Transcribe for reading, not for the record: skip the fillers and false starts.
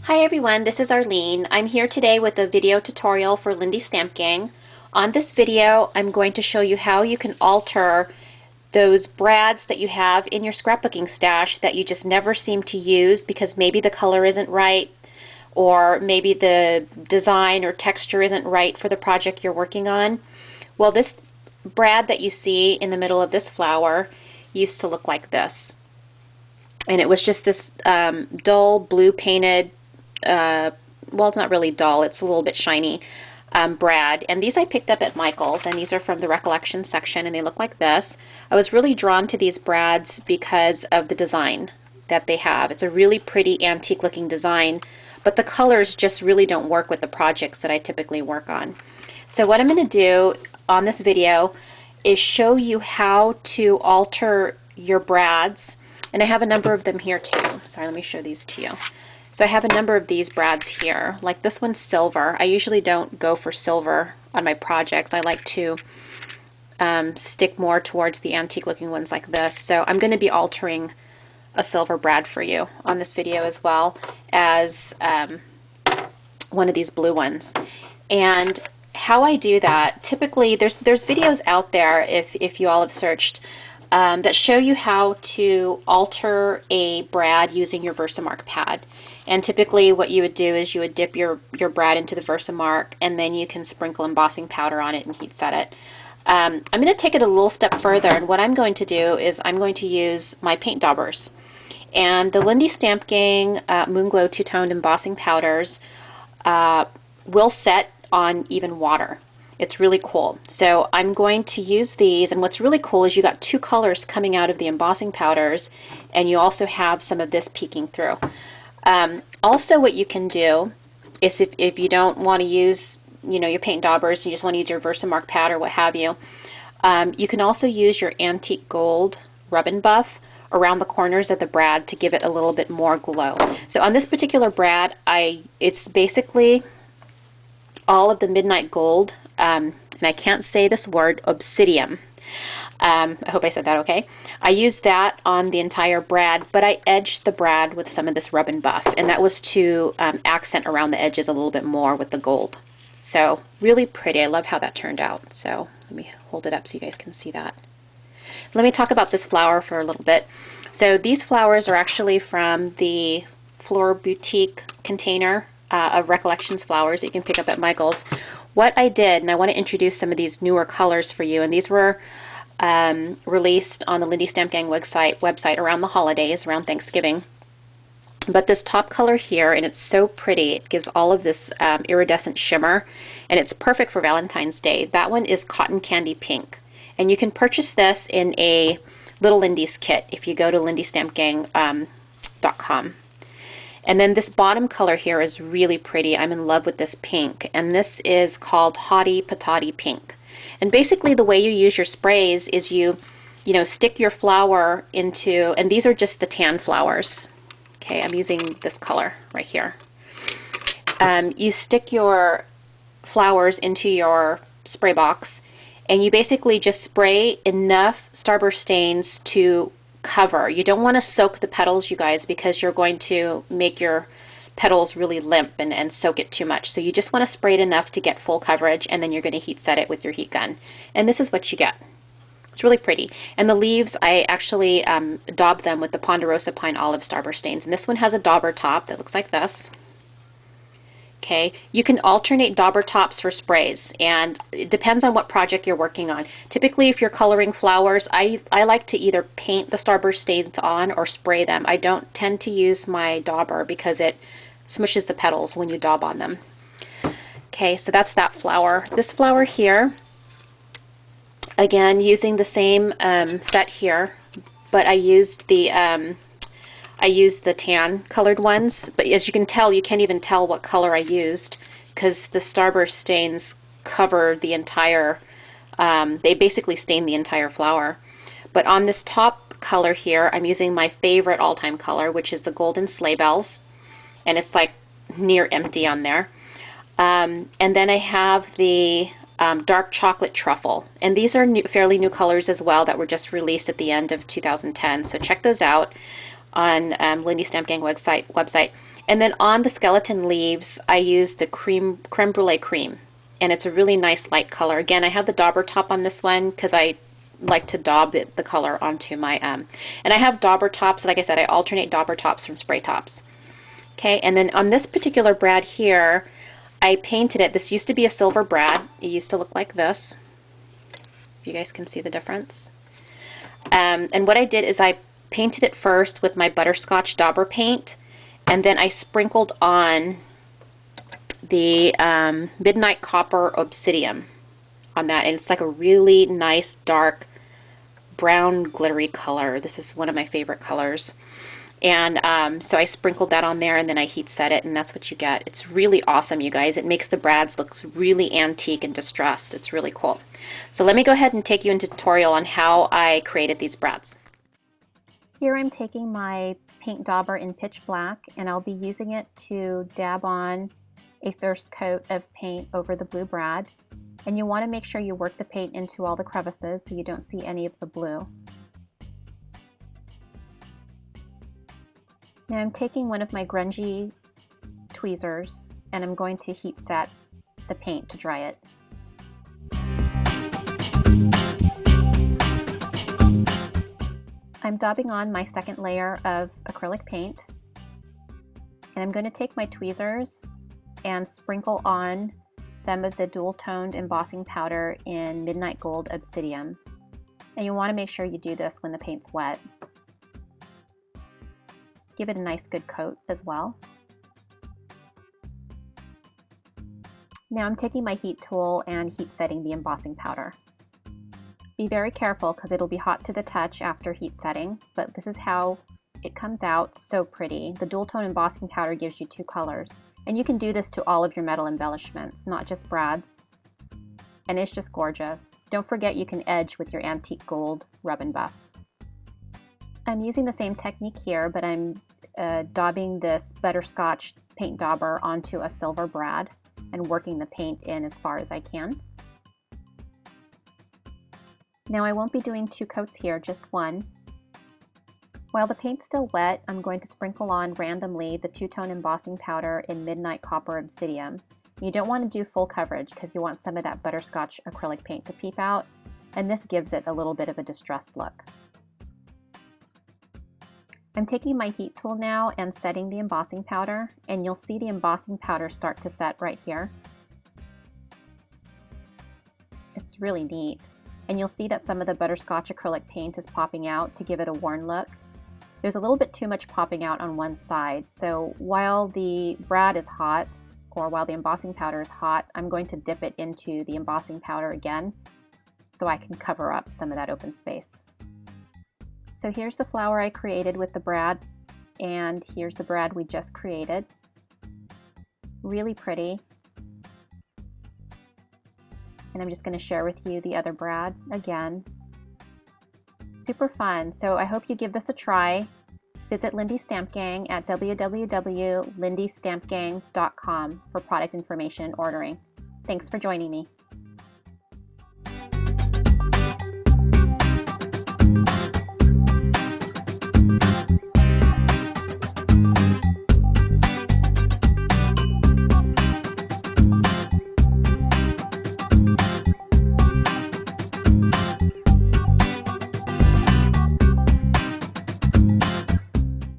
Hi everyone, this is Arlene. I'm here today with a video tutorial for Lindy Stamp Gang. On this video, I'm going to show you how you can alter those brads that you have in your scrapbooking stash that you just never seem to use because maybe the color isn't right or maybe the design or texture isn't right for the project you're working on. Well, this brad that you see in the middle of this flower used to look like this. And it was just this dull blue painted well, it's not really dull, it's a little bit shiny brad. And these I picked up at Michael's, and these are from the recollection section, and they look like this. I was really drawn to these brads because of the design that they have. It's a really pretty antique looking design, but the colors just really don't work with the projects that I typically work on. So what I'm going to do on this video is show you how to alter your brads, and I have a number of them here too. Sorry, let me show these to you. So I have a number of these brads here. Like this one's silver. I usually don't go for silver on my projects. I like to stick more towards the antique looking ones like this. So I'm going to be altering a silver brad for you on this video as well as one of these blue ones. And how I do that, typically there's videos out there, if you all have searched, that show you how to alter a brad using your Versamark pad. And typically what you would do is you would dip your brad into the Versamark, and then you can sprinkle embossing powder on it and heat set it. I'm going to take it a little step further, and what I'm going to do is I'm going to use my paint daubers. And the Lindy Stamp Gang Moonglow two-toned embossing powders will set on even water. It's really cool. So I'm going to use these, and what's really cool is you got two colors coming out of the embossing powders, and you also have some of this peeking through. Also what you can do is if you don't want to use your paint daubers, you just want to use your Versamark pad or what have you, you can also use your antique gold rub and buff around the corners of the brad to give it a little bit more glow. So on this particular brad, it's basically all of the midnight gold, and I can't say this word, obsidian. I hope I said that okay. I used that on the entire brad, but I edged the brad with some of this rub and buff, and that was to accent around the edges a little bit more with the gold. So really pretty. I love how that turned out. So let me hold it up so you guys can see that. Let me talk about this flower for a little bit. So these flowers are actually from the Floor Boutique container of Recollections flowers that you can pick up at Michael's. What I did, and I want to introduce some of these newer colors for you, and these were released on the Lindy Stamp Gang website around the holidays, around Thanksgiving. But this top color here, and it's so pretty, it gives all of this iridescent shimmer, and it's perfect for Valentine's Day. That one is Cotton Candy Pink, and you can purchase this in a Little Lindy's kit if you go to lindystampgang.com. And then this bottom color here is really pretty. I'm in love with this pink, and this is called Hottie Patati Pink. And basically the way you use your sprays is you stick your flower into, and these are just the tan flowers. Okay, I'm using this color right here. You stick your flowers into your spray box, and you basically just spray enough Starburst stains to cover. You don't want to soak the petals, you guys, because you're going to make your petals really limp and soak it too much. So you just want to spray it enough to get full coverage, and then you're going to heat set it with your heat gun. And this is what you get. It's really pretty. And the leaves, I actually daubed them with the Ponderosa Pine Olive Starburst stains. And this one has a dauber top that looks like this. Okay, you can alternate dauber tops for sprays, and it depends on what project you're working on. Typically, if you're coloring flowers, I like to either paint the Starburst stains on or spray them. I don't tend to use my dauber because it smushes the petals when you daub on them. Okay, so that's that flower. This flower here, again, using the same set here, but I used the tan colored ones, but as you can tell, you can't even tell what color I used because the Starburst stains cover the entire, they basically stain the entire flower. But on this top color here, I'm using my favorite all-time color, which is the Golden Sleigh Bells, and it's like near empty on there. And then I have the dark chocolate truffle, and these are fairly new colors as well that were just released at the end of 2010, so check those out on Lindy Stamp Gang website. And then on the skeleton leaves, I use the creme brulee cream, and it's a really nice light color. Again, I have the dauber top on this one because I like to daub the color onto my, and I have dauber tops. Like I said, I alternate dauber tops from spray tops. Okay, and then on this particular brad here, I painted it. This used to be a silver brad. It used to look like this. If you guys can see the difference. And what I did is I painted it first with my butterscotch dauber paint, and then I sprinkled on the Midnight Copper Obsidian on that, and it's like a really nice dark brown glittery color. This is one of my favorite colors. And so I sprinkled that on there, and then I heat set it, and that's what you get. It's really awesome, you guys. It makes the brads look really antique and distressed. It's really cool. So let me go ahead and take you into a tutorial on how I created these brads. Here I'm taking my paint dauber in pitch black, and I'll be using it to dab on a first coat of paint over the blue brad. And you want to make sure you work the paint into all the crevices so you don't see any of the blue. Now I'm taking one of my grungy tweezers, and I'm going to heat set the paint to dry it. I'm daubing on my second layer of acrylic paint, and I'm going to take my tweezers and sprinkle on some of the dual-toned embossing powder in Midnight Gold Obsidian. And you want to make sure you do this when the paint's wet. Give it a nice good coat as well. Now I'm taking my heat tool and heat setting the embossing powder. Be very careful because it'll be hot to the touch after heat setting, but this is how it comes out. So pretty. The dual tone embossing powder gives you two colors, and you can do this to all of your metal embellishments, not just brads, and it's just gorgeous. Don't forget you can edge with your antique gold rub and buff. I'm using the same technique here, but I'm daubing this butterscotch paint dauber onto a silver brad and working the paint in as far as I can. Now I won't be doing two coats here, just one. While the paint's still wet, I'm going to sprinkle on randomly the two-tone embossing powder in Midnight Copper Obsidian. You don't want to do full coverage because you want some of that butterscotch acrylic paint to peep out, and this gives it a little bit of a distressed look. I'm taking my heat tool now and setting the embossing powder, and you'll see the embossing powder start to set right here. It's really neat. And you'll see that some of the butterscotch acrylic paint is popping out to give it a worn look. There's a little bit too much popping out on one side, so while the brad is hot, or while the embossing powder is hot, I'm going to dip it into the embossing powder again so I can cover up some of that open space. So here's the flower I created with the brad, and here's the brad we just created. Really pretty. And I'm just going to share with you the other brad again. Super fun. So I hope you give this a try. Visit Lindy Stamp Gang at www.lindystampgang.com for product information and ordering. Thanks for joining me.